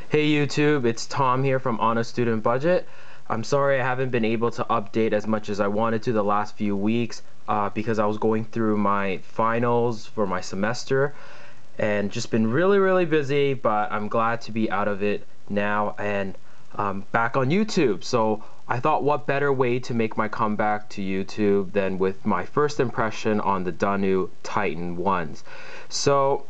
Hey YouTube, it's Tom here from On a Student Budget. I'm sorry I haven't been able to update as much as I wanted to the last few weeks because I was going through my finals for my semester and just been really busy, but I'm glad to be out of it now and back on YouTube. So I thought what better way to make my comeback to YouTube than with my first impression on the Dunu Titan 1s. So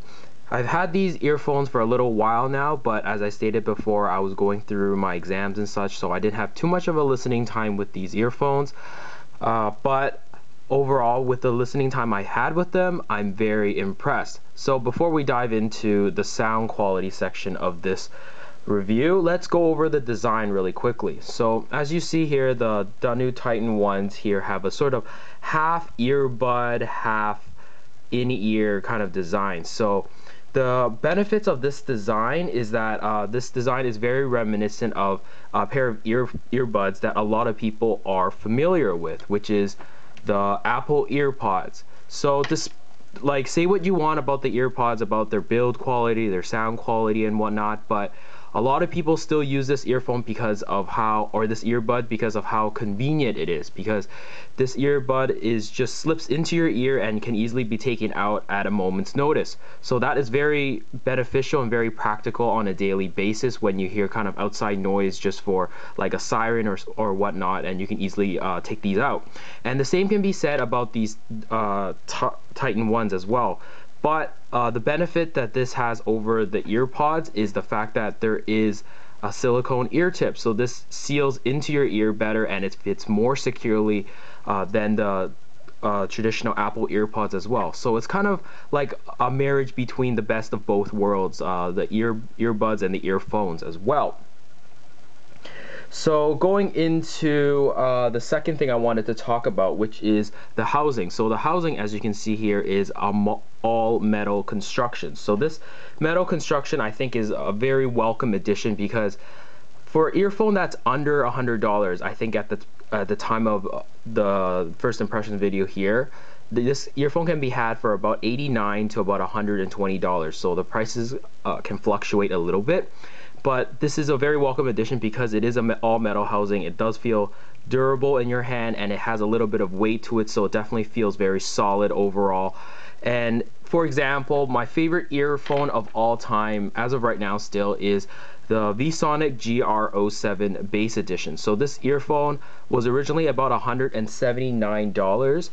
I've had these earphones for a little while now, but as I stated before, I was going through my exams and such, so I didn't have too much of a listening time with these earphones. But overall, with the listening time I had with them, I'm very impressed. So before we dive into the sound quality section of this review, let's go over the design really quickly. So as you see here, the Dunu Titan 1s here have a sort of half earbud, half in-ear kind of design. So the benefits of this design is that this design is very reminiscent of a pair of earbuds that a lot of people are familiar with, which is the Apple EarPods. So this, like, say what you want about the EarPods, about their build quality, their sound quality and whatnot, but a lot of people still use this earphone because of how, or this earbud because of how convenient it is, because this earbud is just slips into your ear and can easily be taken out at a moment's notice. So that is very beneficial and very practical on a daily basis when you hear kind of outside noise just for like a siren or whatnot, and you can easily take these out. And the same can be said about these Titan 1s as well. But the benefit that this has over the EarPods is the fact that there is a silicone ear tip. So this seals into your ear better and it fits more securely than the traditional Apple EarPods as well. So it's kind of like a marriage between the best of both worlds, the earbuds and the earphones as well. So going into the second thing I wanted to talk about, which is the housing. So the housing, as you can see here, is all metal construction. So this metal construction I think is a very welcome addition, because for an earphone that's under $100, I think at the time of the first impression video here, this earphone can be had for about $89 to about $120. So the prices can fluctuate a little bit. But this is a very welcome addition because it is an all metal housing. It does feel durable in your hand and it has a little bit of weight to it, so it definitely feels very solid overall. And for example, my favorite earphone of all time as of right now still is the VSonic GR07 Bass Edition. So this earphone was originally about $179,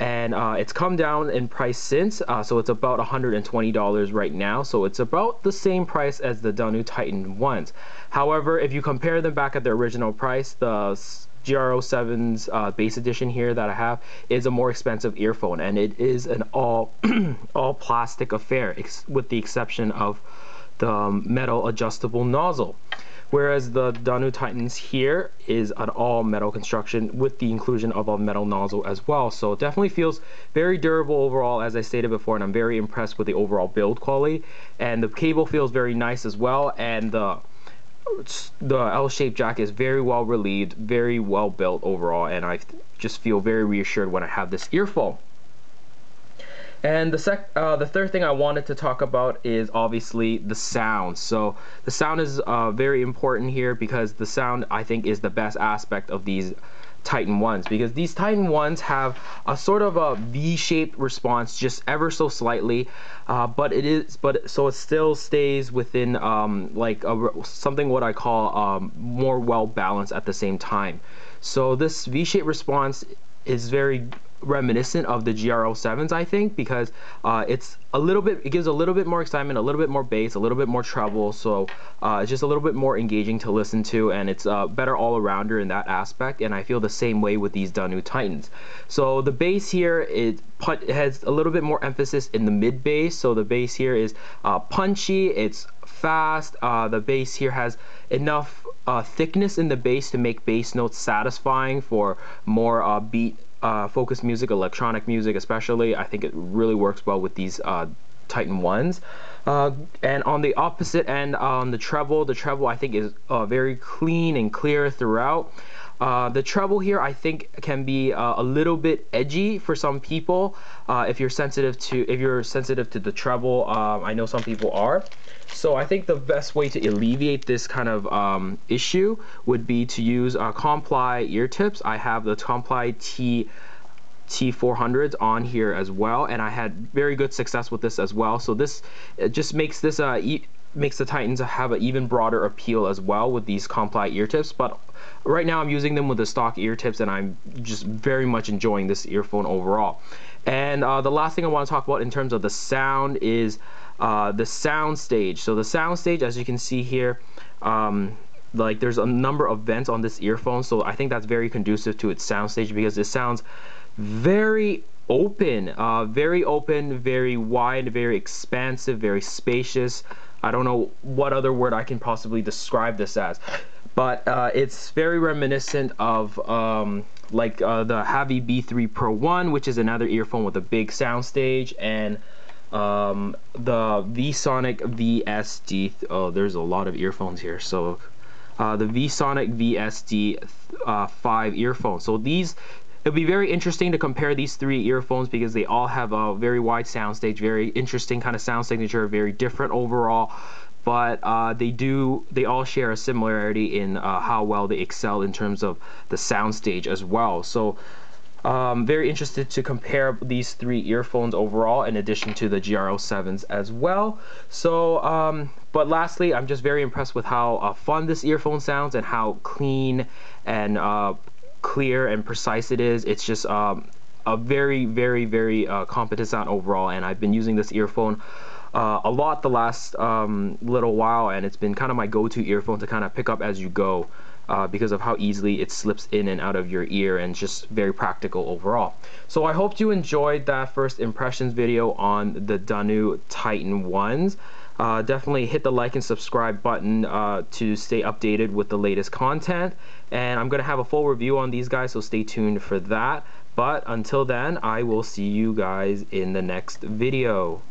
and it's come down in price since, so it's about $120 right now, so it's about the same price as the Dunu Titan 1s. However, if you compare them back at their original price, the GR07's Bass Edition here that I have is a more expensive earphone, and it is an all plastic affair, with the exception of the metal adjustable nozzle. Whereas the Dunu Titans here is an all metal construction with the inclusion of a metal nozzle as well. So it definitely feels very durable overall, as I stated before, and I'm very impressed with the overall build quality. And the cable feels very nice as well, and the L-shaped jack is very well relieved, very well built overall, and I just feel very reassured when I have this earphone. And the third thing I wanted to talk about is obviously the sound. So the sound is very important here, because the sound I think is the best aspect of these Titan 1s, because these Titan 1s have a sort of a V-shaped response, just ever so slightly, but so it still stays within like something what I call more well balanced at the same time. So this V-shaped response is very reminiscent of the GR07s, I think, because it gives a little bit more excitement, a little bit more bass, a little bit more treble, so it's just a little bit more engaging to listen to, and it's better all-arounder in that aspect, and I feel the same way with these Dunu Titans. So the bass here has a little bit more emphasis in the mid bass, so the bass here is punchy, it's fast, the bass here has enough thickness in the bass to make bass notes satisfying for more beat focused music, electronic music especially. I think it really works well with these Titan 1s. And on the opposite end, on the treble I think is very clean and clear throughout. The treble here I think can be a little bit edgy for some people if you're sensitive to the treble. I know some people are. So I think the best way to alleviate this kind of issue would be to use Comply ear tips. I have the Comply T400s on here as well, and I had very good success with this as well. So this, it just makes this makes the Titans have an even broader appeal as well with these Comply ear tips. But right now I'm using them with the stock ear tips, and I'm just very much enjoying this earphone overall. And the last thing I want to talk about in terms of the sound is the Soundstage. So the Soundstage, as you can see here, like there's a number of vents on this earphone, so I think that's very conducive to its soundstage because it sounds very open, very wide, very expansive, very spacious. I don't know what other word I can possibly describe this as, but it's very reminiscent of like the Havi B3 Pro 1, which is another earphone with a big soundstage, and the VSonic VSD. Oh, there's a lot of earphones here. So the VSonic VSD 5 earphones. So these, it'll be very interesting to compare these three earphones because they all have a very wide soundstage, very interesting kind of sound signature, very different overall. But they all share a similarity in how well they excel in terms of the soundstage as well. So very interested to compare these three earphones overall, in addition to the GRL7s as well. So but lastly, I'm just very impressed with how fun this earphone sounds and how clean and clear and precise it is. It's just a very competent sound overall, and I've been using this earphone a lot the last little while, and it's been kind of my go-to earphone to kind of pick up as you go. Because of how easily it slips in and out of your ear, and just very practical overall. So I hope you enjoyed that first impressions video on the Dunu Titan 1s. Definitely hit the like and subscribe button to stay updated with the latest content, and I'm gonna have a full review on these guys, so stay tuned for that. But until then, I will see you guys in the next video.